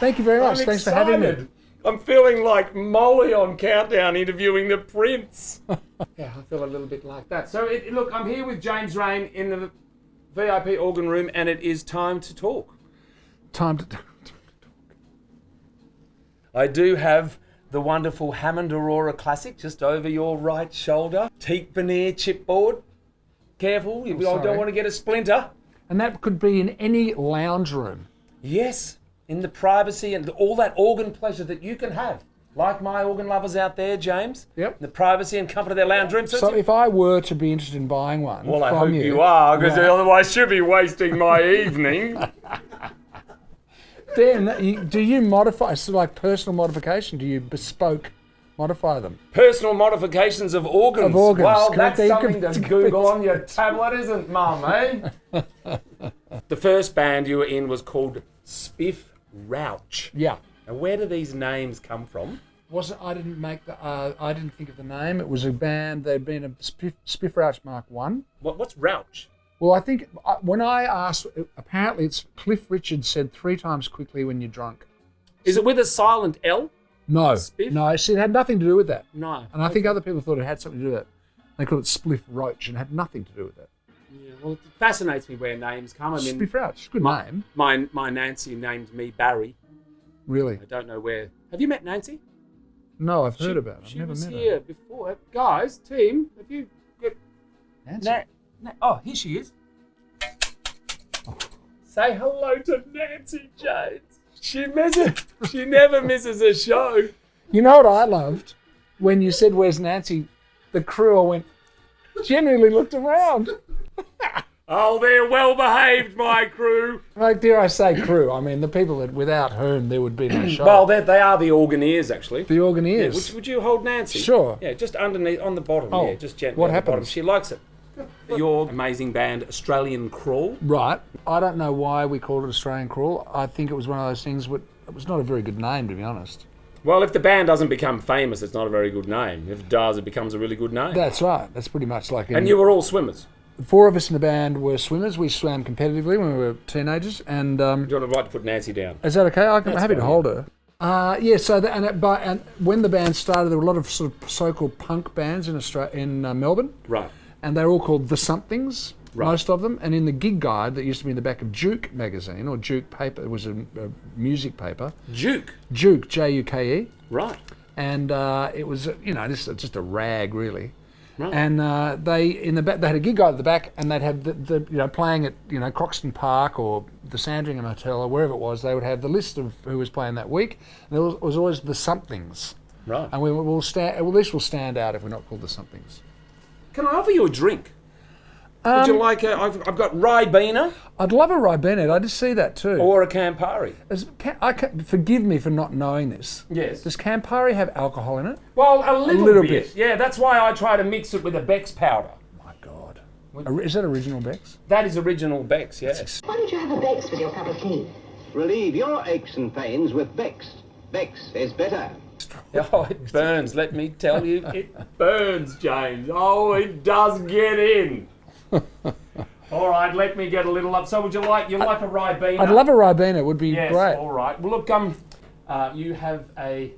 Thank you very much. Thanks for having me. I'm feeling like Molly on Countdown interviewing the Prince. Yeah, I feel a little bit like that. So, look, I'm here with James Reyne in the VIP organ room, and it is time to talk. Time to talk. I do have the wonderful Hammond Aurora Classic just over your right shoulder. Teak veneer chipboard. Careful, you don't want to get a splinter. And that could be in any lounge room. Yes, in the privacy and all that organ pleasure that you can have. Like my organ lovers out there, James. Yep. The privacy and comfort of their lounge room. So if I were to be interested in buying one well, I from hope you are, because otherwise you'll be wasting my evening. Dan, do you modify, so like personal modification, do you bespoke modify them? Personal modifications of organs. Of organs. Well, Correct. that's something to Google on your tablet, isn't Mum, eh? The first band you were in was called Spiff Rouch. Yeah. Now, where do these names come from? I didn't think of the name. It was a band. They'd been a Spiff Rouch Mark 1. What's Rouch? Well, I think when I asked, apparently it's Cliff Richard said 3 times quickly when you're drunk. Is it with a silent L? No. Spiff? No, it had nothing to do with that. No. And I think other people thought it had something to do with it. They called it Spliff Roach and it had nothing to do with that. Yeah, well, it fascinates me where names come. I mean, Spiff Rouch, good name. My Nancy named me Barry. Really? I don't know where. Have you met Nancy? No, I've heard about her. I've she never was met here her. before. Guys, team, have you... Nancy? Oh, here she is. Oh. Say hello to Nancy James. She never misses a show. You know what I loved? When you said, "Where's Nancy?" The crew all went, genuinely looked around. Oh, they're well behaved, my crew. Like, dare I say crew? I mean, the people that without whom there would be no show. Well, they are the organeers, actually. The organeers. Yeah, would you hold Nancy? Sure. Yeah, just underneath, on the bottom. Oh, Yeah, just gently. what on the happened? bottom. She likes it. Your amazing band, Australian Crawl. Right. I don't know why we called it Australian Crawl. I think it was one of those things. It was not a very good name, to be honest. Well, if the band doesn't become famous, it's not a very good name. If it does, it becomes a really good name. That's right. That's pretty much like. And you were all swimmers. 4 of us in the band were swimmers. We swam competitively when we were teenagers. And Do you want to right to put Nancy down? Is that okay? I'm happy to hold her. Yeah. So and when the band started, there were a lot of sort of so-called punk bands in Melbourne. Right. And they were all called The Somethings. Right. Most of them. And in the gig guide that used to be in the back of Juke magazine or Juke paper, it was a music paper. Juke. Juke, Juke. Right. And it was, this is just a rag, really. Right. And they had a gig guide at the back, and they'd have the playing at Croxton Park or the Sandringham Hotel or wherever it was. They would have the list of who was playing that week. And there was always the Somethings. Right. And this will stand out if we're not called the Somethings. Can I offer you a drink? Would you like I've got Ribena. I'd love a Ribena. I did see that too. Or a Campari. Forgive me for not knowing this. Yes. Does Campari have alcohol in it? Well, a little bit. bit. Yeah, that's why I try to mix it with a Beck's powder. My God. Is that original Beck's? That is original Beck's, yes. Why don't you have a Beck's with your cup of tea? Relieve your aches and pains with Beck's. Beck's is better. Oh, it burns, let me tell you. It burns, James. Oh, it does get in. All right, let me get a little up. So would you like a Ribena? I'd love a Ribena. It would be yes, great. All right. Well, look, you have a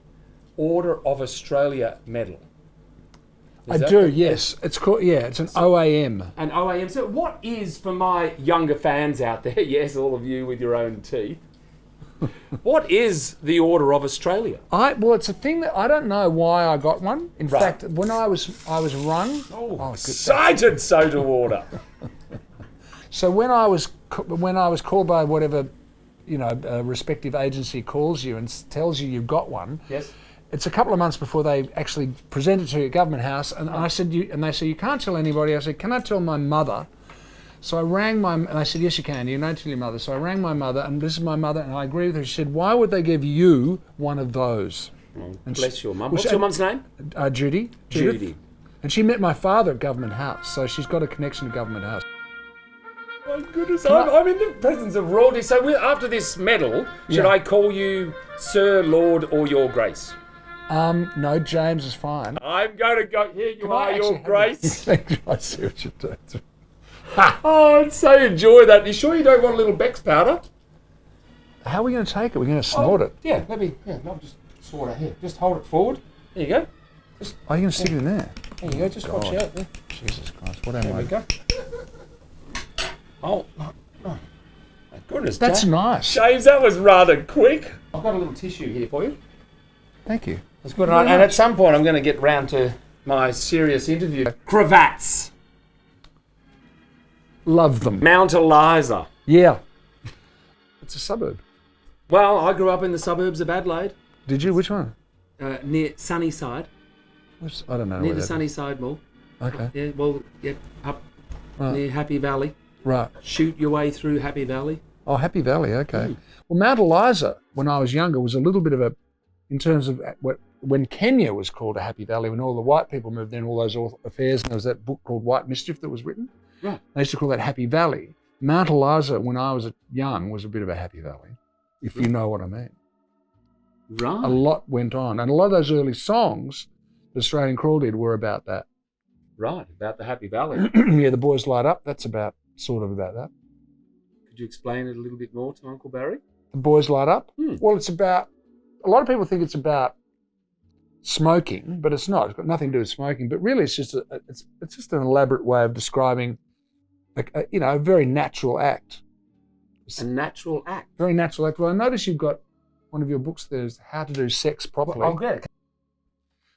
Order of Australia medal. I do, yes. It's called, it's an OAM. An OAM. So what is, for my younger fans out there, yes, all of you with your own teeth, what is the Order of Australia? Well, it's a thing that I don't know why I got one. In Right. fact, when I was rung. Cited Soda Order. So when I was called by whatever, respective agency calls you and tells you you've got one. Yes. It's a couple of months before they actually present it to you at Government House, and I said, they said you can't tell anybody. I said, can I tell my mother? So I rang and I said, yes, you can. You don't tell your mother. So I rang my mother, and this is my mother, and I agree with her. She said, why would they give you one of those? Oh, bless your mum. What's your mum's name? Judy. Judy. And she met my father at Government House, so she's got a connection to Government House. My goodness, I'm in the presence of royalty. So after this medal, should I call you Sir, Lord, or Your Grace? No, James is fine. I'm going to go. Here you are, Your Grace. I see what you're doing. Oh, I'd so enjoy that. You sure you don't want a little Beck's powder? How are we going to take it? We're going to snort it. Yeah, not just sort of here. Just hold it forward. There you go. Are you going to stick it in there? There you go. Just watch out. There. Jesus Christ, what am There I? we go. Oh, my goodness. That's nice. James, that was rather quick. I've got a little tissue here for you. Thank you. That's good. And at some point, I'm going to get round to my serious interview. Cravats. Love them. Mount Eliza. Yeah. It's a suburb. Well, I grew up in the suburbs of Adelaide, Did you? Which one? near Sunnyside, I don't know. near where the that Sunnyside Mall. is. Okay. Yeah, well, yeah, up Right. near Happy Valley. Right. Shoot your way through Happy Valley. Oh, Happy Valley. Okay. Well, Mount Eliza, when I was younger, was a little bit of a, in terms of when Kenya was called a Happy Valley, when all the white people moved in, all those affairs, and there was that book called White Mischief that was written. Right. They used to call that Happy Valley. Mount Eliza, when I was young, was a bit of a Happy Valley, if you know what I mean. Right. A lot went on, and a lot of those early songs that Australian Crawl did were about that. Right, about the Happy Valley. Yeah, The Boys Light Up, that's sort of about that. Could you explain it a little bit more to Uncle Barry? The Boys Light Up? Hmm. Well, it's about, a lot of people think it's about smoking, but it's not. It's got nothing to do with smoking, but really it's just it's just an elaborate way of describing a very natural act. A natural act. Very natural act. Well, I notice you've got one of your books there is How to Do Sex Properly. Well, I'll get it.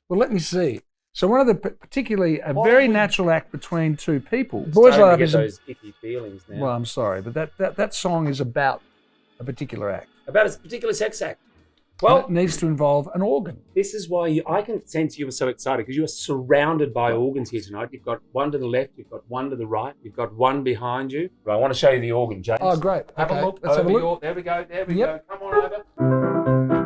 Well, let me see. So one of the particularly a very natural act between two people. I'm Boys starting Light Up to get is those icky feelings now. well, I'm sorry, but that song is about a particular act. About a particular sex act. And Well, it needs to involve an organ. this is why I can sense you were so excited because you are surrounded by organs here tonight. You've got one to the left, you've got one to the right, you've got one behind you. Right, I want to show you the organ, James. Oh, great. Have Okay, a look. let's have a Over look. there we go. There we Yep. go. Come on over.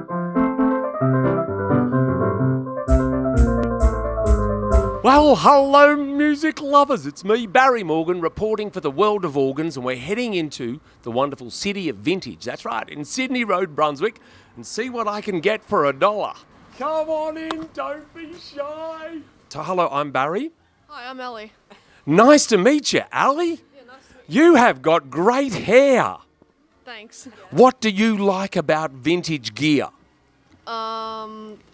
Well, hello, music lovers. It's me, Barry Morgan, reporting for the World of Organs, and we're heading into the wonderful city of Vintage. That's right, in Sydney Road, Brunswick, and see what I can get for $1. Come on in, don't be shy. So, hello, I'm Barry. Hi, I'm Ellie. Nice to meet you, Ali. Yeah, nice to meet you. You have got great hair. Thanks. What do you like about vintage gear?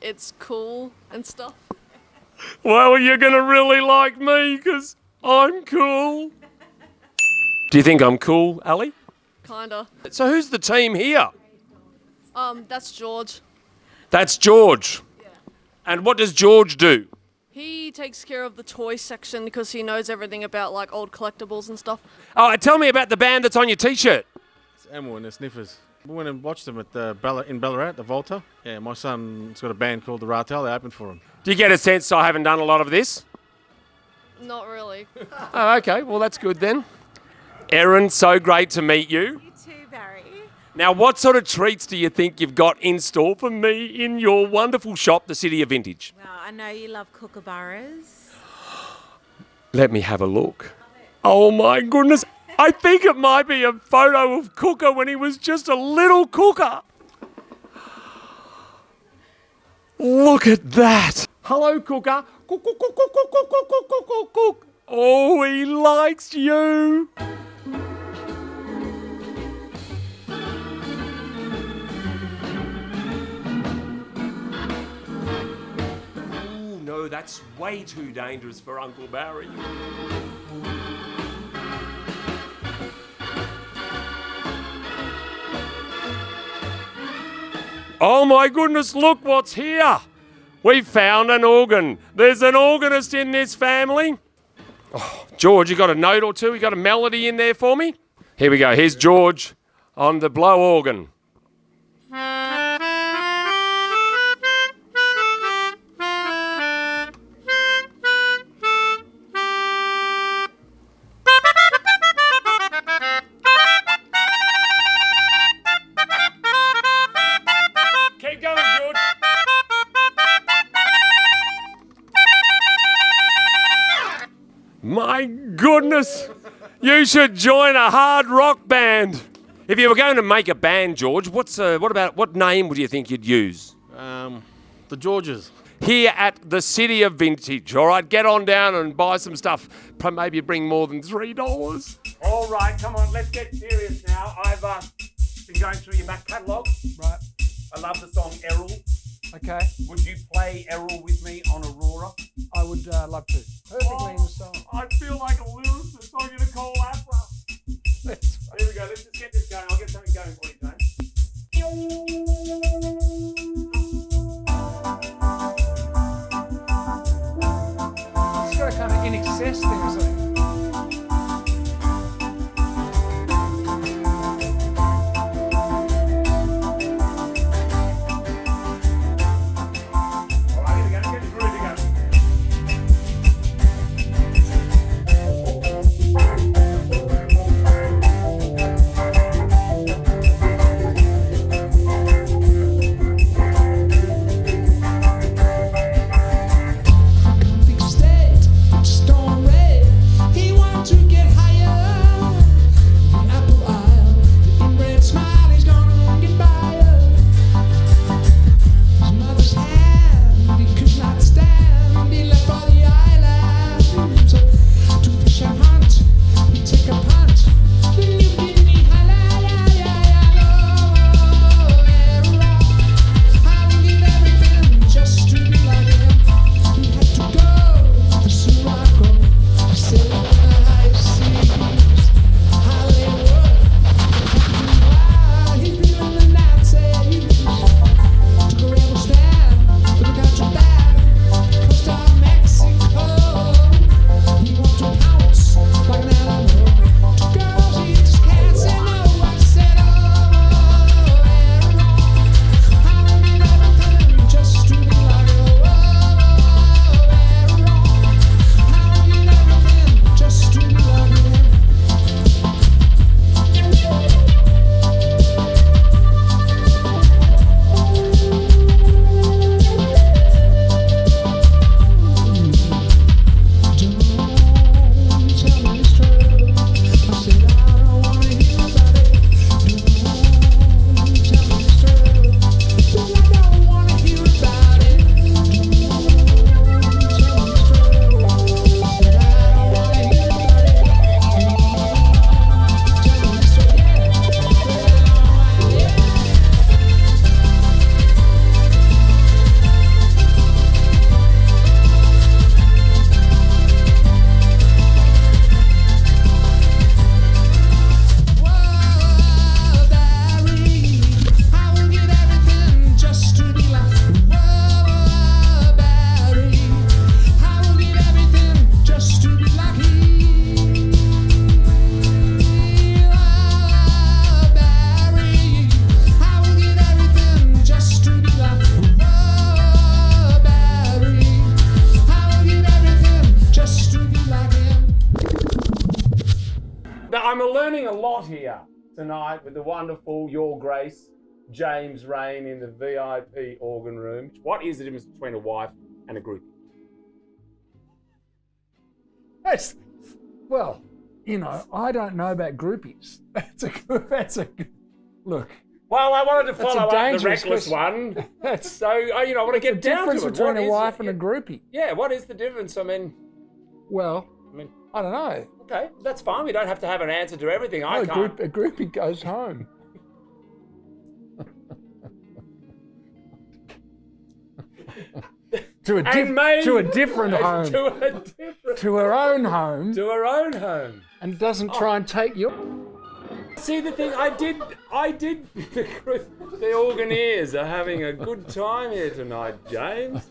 It's cool and stuff. Well, you're going to really like me because I'm cool. Do you think I'm cool, Ali? Kinda. So who's the team here? That's George. That's George. Yeah. And what does George do? He takes care of the toy section because he knows everything about like old collectibles and stuff. Oh, tell me about the band that's on your T-shirt. It's Emil and the Sniffers. We went and watched them at the in Ballarat, the Volta. Yeah, my son's got a band called the Ratel. They opened for him. Do you get a sense I haven't done a lot of this? Not really. Oh, okay. Well, that's good then. Erin, so great to meet you. You too, Barry. Now, what sort of treats do you think you've got in store for me in your wonderful shop, the City of Vintage? Well, I know you love kookaburras. Let me have a look. Oh my goodness. I think it might be a photo of Cooker when he was just a little cooker. Look at that. Hello, Cooker. Cook, cook, cook, cook, cook, cook, cook, cook, cook, cook, cook. Oh, he likes you. Oh, no, that's way too dangerous for Uncle Barry. Oh my goodness, look what's here. We've found an organ. There's an organist in this family. Oh, George, you got a note or two? You got a melody in there for me? Here we go. Here's George on the blow organ. Keep going, George. My goodness, you should join a hard rock band. If you were going to make a band, George, what name would you think you'd use? The Georges. Here at the City of Vintage, all right? Get on down and buy some stuff. Maybe bring more than $3. All right, come on, let's get serious now. been going through your back catalogue. Right. I love the song Errol. Okay. Would you play Errol with me on Aurora? I would love to. Perfectly in the song. I feel like a lyricist. I'm going to call Afra. Here we go. Let's just get this going. I'll get something going for you, James. It's got a kind of in excess thing or something. I'm learning a lot here tonight with the wonderful Your Grace, James Reyne in the VIP organ room. What is the difference between a wife and a groupie? Well, you know, I don't know about groupies. That's a look. Well, I wanted to follow up the dangerous reckless one. So, I want to get down to it. Difference between What a is wife it? and a groupie. Yeah, what is the difference? Well, I don't know. Okay, that's fine. We don't have to have an answer to everything. No, I a can't. groupie goes home. to a different home. To her own home. To her own home. And doesn't try and take your... See, the thing, I did, the organeers are having a good time here tonight, James.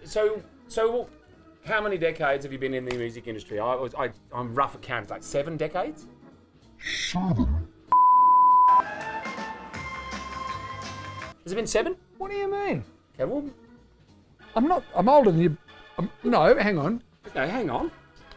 So, how many decades have you been in the music industry? I'm rough at count, like 7 decades? 7? Has it been 7? What do you mean? Okay, well... I'm older than you. No, hang on. Okay, hang on.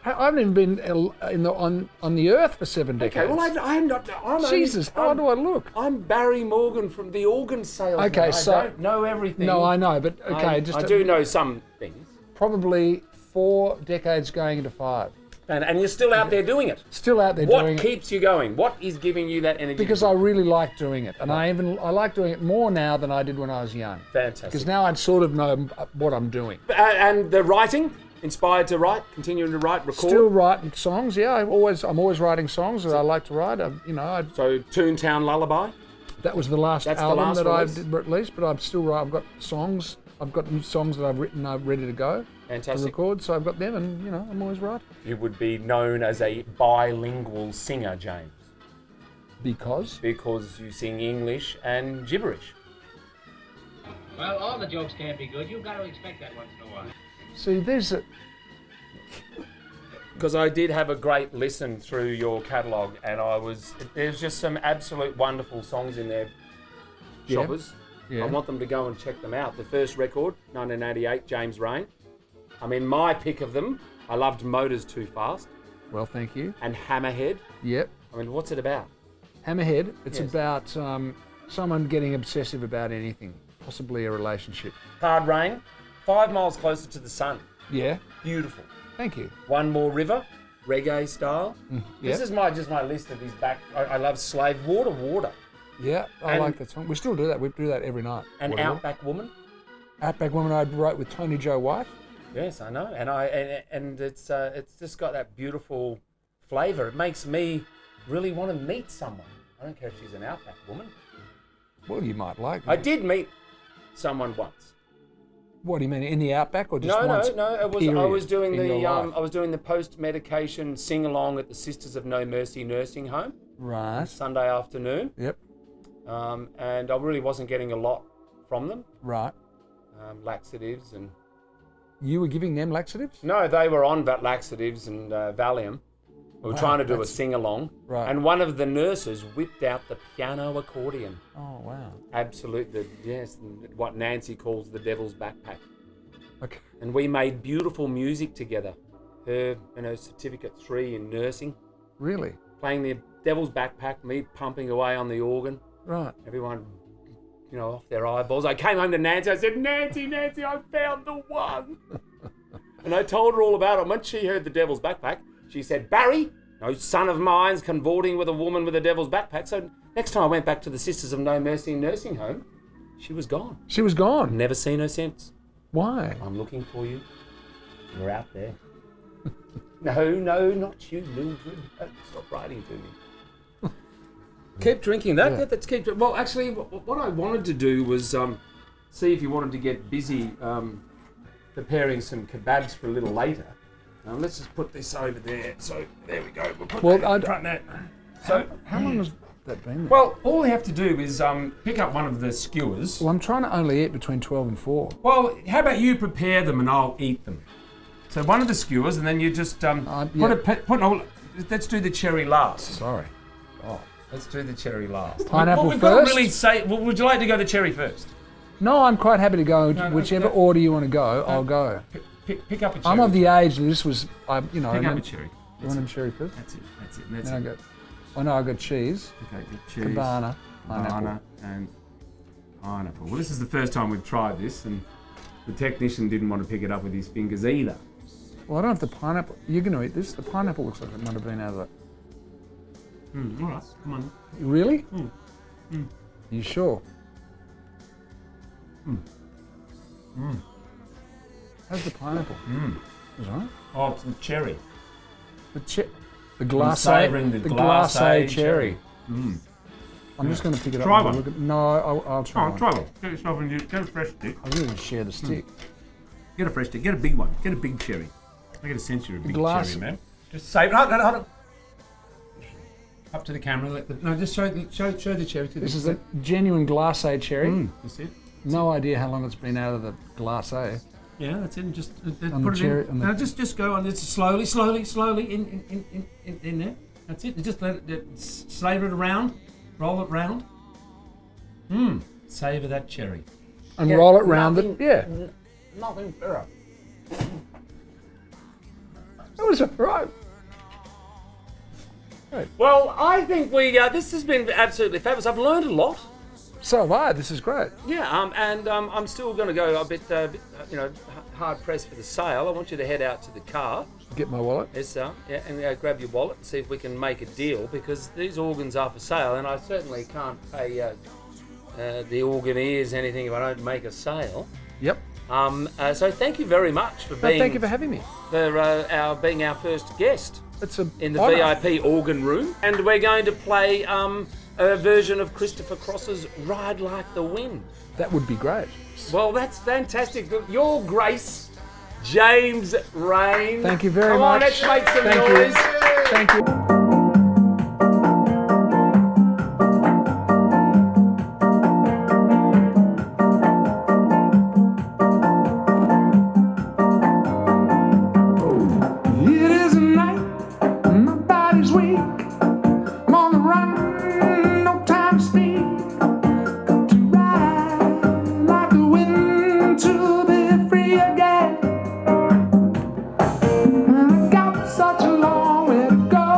I haven't even been on the earth for 7 decades. Okay, well, I'm not... Jesus, how do I look? I'm Barry Morgan from the organ salesman. Okay, so... I don't know everything. No, I know, but okay, I do know some things. Probably 4 decades going into 5. And you're still out there doing it? Still out there doing it. What keeps you going? What is giving you that energy? Because I really like doing it. And I like doing it more now than I did when I was young. Fantastic. Because now I sort of know what I'm doing. And the writing? Inspired to write? Continuing to write? Record? Still writing songs, yeah. I'm always writing songs that I like to write. So Toontown Lullaby? That was the last That's the album last that I release? did release, but I'm still right. I've got songs. I've got new songs that I've written, ready to go to Fantastic. record. So I've got them, and I'm always right. You would be known as a bilingual singer, James, Because because you sing English and gibberish. Well, all the jokes can't be good. You've got to expect that once in a while. see, Because I did have a great listen through your catalogue, and there's just some absolute wonderful songs in there, Yeah. shoppers. Yeah. I want them to go and check them out. The first record, 1988, James Reyne. I mean, my pick of them, I loved Motors Too Fast well, thank you. and Hammerhead. Yep. I mean, what's it about? Hammerhead. It's Yes. about someone getting obsessive about anything, possibly a relationship. Hard Rain, 5 Miles Closer to the Sun. Yeah. Beautiful. Thank you. One More River, reggae style. This Yep. is just my list of his back. I love Slave, Water, Yeah, I And- like that song. We still do that. We do that every night. and Whatever. Outback Woman. Outback Woman I wrote with Tony Joe White. Yes, I know, and it's just got that beautiful flavour. It makes me really want to meet someone. I don't care if she's an Outback Woman. Well, you might like I it. did meet someone once. What do you mean, in the Outback or just No, once? I period was doing in your life? I was doing the post-medication sing-along at the Sisters of No Mercy nursing home Right. Sunday afternoon, Yep. and I really wasn't getting a lot from them, Right. laxatives and. You were giving them laxatives? No, they were on laxatives and Valium. We were Wow, trying to do a that's- sing-along, Right. and one of the nurses whipped out the piano accordion. Oh, wow. Absolutely, yes, what Nancy calls the devil's backpack. Okay. And we made beautiful music together. Her, certificate 3 in nursing, Really? playing the devil's backpack, me pumping away on the organ, Right. everyone, off their eyeballs. I came home to Nancy, I said, Nancy, I found the one. And I told her all about it. Once she heard the devil's backpack, she said, Barry, no son of mine's cavorting with a woman with a devil's backpack. So next time I went back to the Sisters of No Mercy nursing home, she was gone. She was gone. Never seen her since. Why? I'm looking for you. You're out there. No, not you, Mildred. Stop writing to me. Keep drinking that. Yeah. Yeah, let's keep. Well, actually, what I wanted to do was see if you wanted to get busy preparing some kebabs for a little later. Let's just put this over there. So there we go. We'll put Well, that in front there. So, How long has that been there? well, all we have to do is pick up one of the skewers. Well, I'm trying to only eat between 12 and 4. Well, how about you prepare them and I'll eat them? So one of the skewers, and then you just yeah. Let's do the cherry last. Sorry. Let's do the cherry last. Pineapple we've got to first? really say. Well, would you like to go the cherry first? No, I'm quite happy to go whichever no. order you want to go. I'll go. Pick up a cherry. I'm of the age that this was, Pick up a cherry. You want a cherry first? That's it. That's Now I it. got. Oh no, I got cheese. Okay, good cheese. Cabana. Pineapple. Banana and pineapple. Well, this is the first time we've tried this, and the technician didn't want to pick it up with his fingers either. Well, I don't have the pineapple. You're going to eat this? The pineapple looks like it might have been out of that. All right, come on. Really? You sure? How's the pineapple? Is it all right? Oh, it's the cherry. The glacé, savouring the glacé cherry. I'm just going to pick it Try up. one. And look at, no, I'll try Oh, one. try one. Get yourself get a fresh stick. I really share the stick. Get a fresh stick. Get a big one. Get a big cherry. I get a sense you're a big glass- cherry, man. Just save it. Hold on. Up to the camera. Just show the cherry to This is a genuine glacé cherry. That's it. No idea how long it's been out of the glacé. Yeah, that's it. And just On put the it cherry- in. on the- No, just go on. Just slowly in there. That's it. Just let it savour it around. Roll it round. Savour that cherry. And roll it round it. Yeah. Nothing better. That was right. Well, I think this has been absolutely fabulous. I've learned a lot. So have I. This is great. Yeah, and I'm still going to go a bit, hard pressed for the sale. I want you to head out to the car. Get my wallet. Yes, and grab your wallet and see if we can make a deal, because these organs are for sale, and I certainly can't pay the organeers anything if I don't make a sale. Yep. So thank you very much for No, being thank you for having me. being our first guest It's a in the honour. VIP organ room, and we're going to play a version of Christopher Cross's Ride Like the Wind? That would be great. Well, that's fantastic. Your Grace, James Reyne. Thank you very Come much. on, let's make some Thank noise. you. Thank you. It is a night, my body's weak. I'm on the run, no time to speak. Got to ride like the wind to be free again. And I got such a long way to go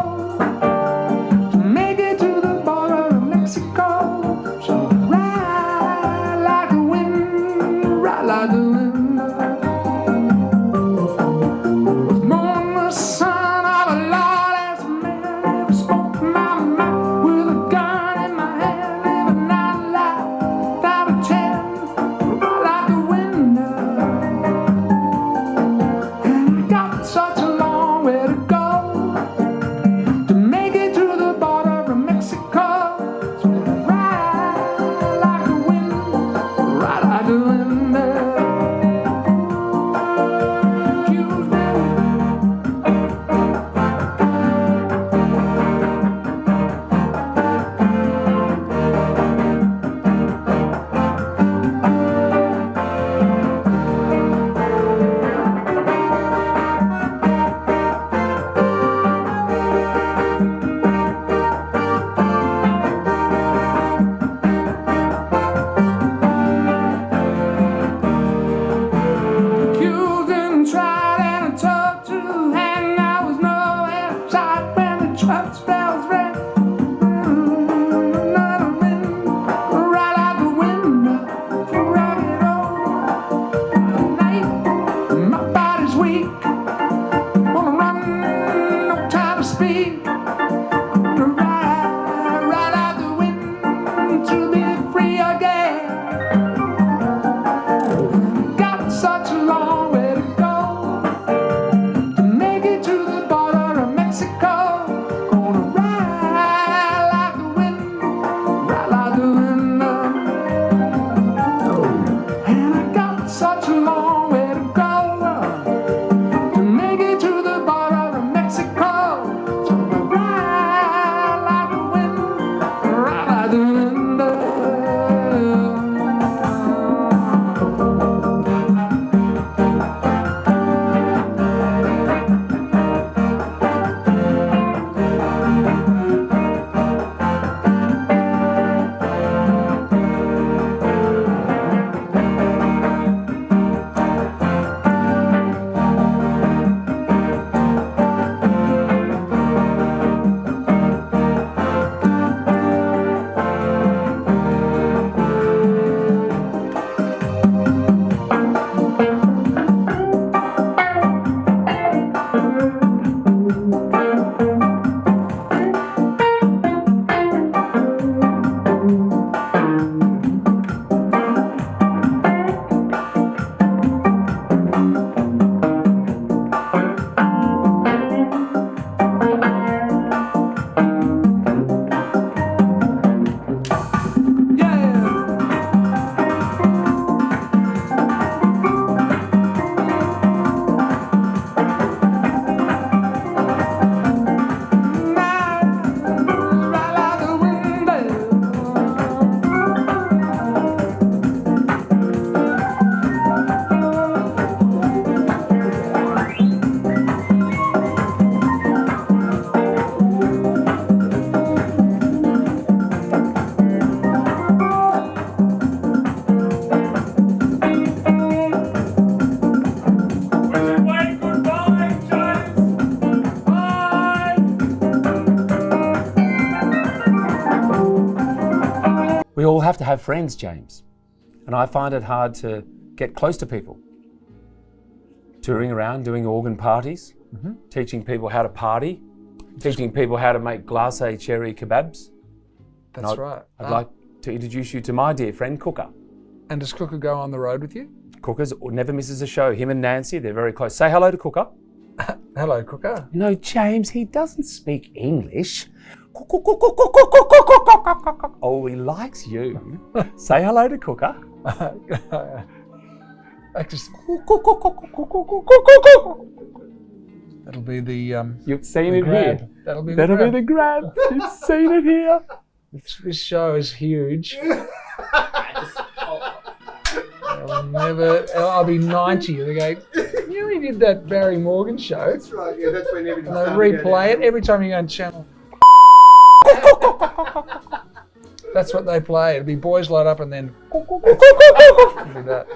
to make it to the border of Mexico. So ride like the wind, ride like the wind. Son of a lawless man, never spoke my mind with a gun in my hand, living out loud, down to 10, right like the wind. And I got such a long way to go to make it to the border of Mexico. So ride like the wind, ride like the wind. We all have to have friends, James. And I find it hard to get close to people. Touring around, doing organ parties, teaching people how to party, teaching people how to make glacé cherry kebabs. That's right. I'd like to introduce you to my dear friend, Cooker. And does Cooker go on the road with you? Cooker's never misses a show. Him and Nancy, they're very close. Say hello to Cooker. Hello, Cooker. No, James, he doesn't speak English. Oh, he likes you. Say hello to Cooker. I just. That'll be the. You've seen the it grab. here. That'll be the grab. You've seen it here. This show is huge. I'll be 90 and they go, you know, we did that Barry Morgan show. That's right, yeah, that's when everything And they started replay it every time you go on channel. That's what they play. It'll be Boys Light Up and then it'll be that.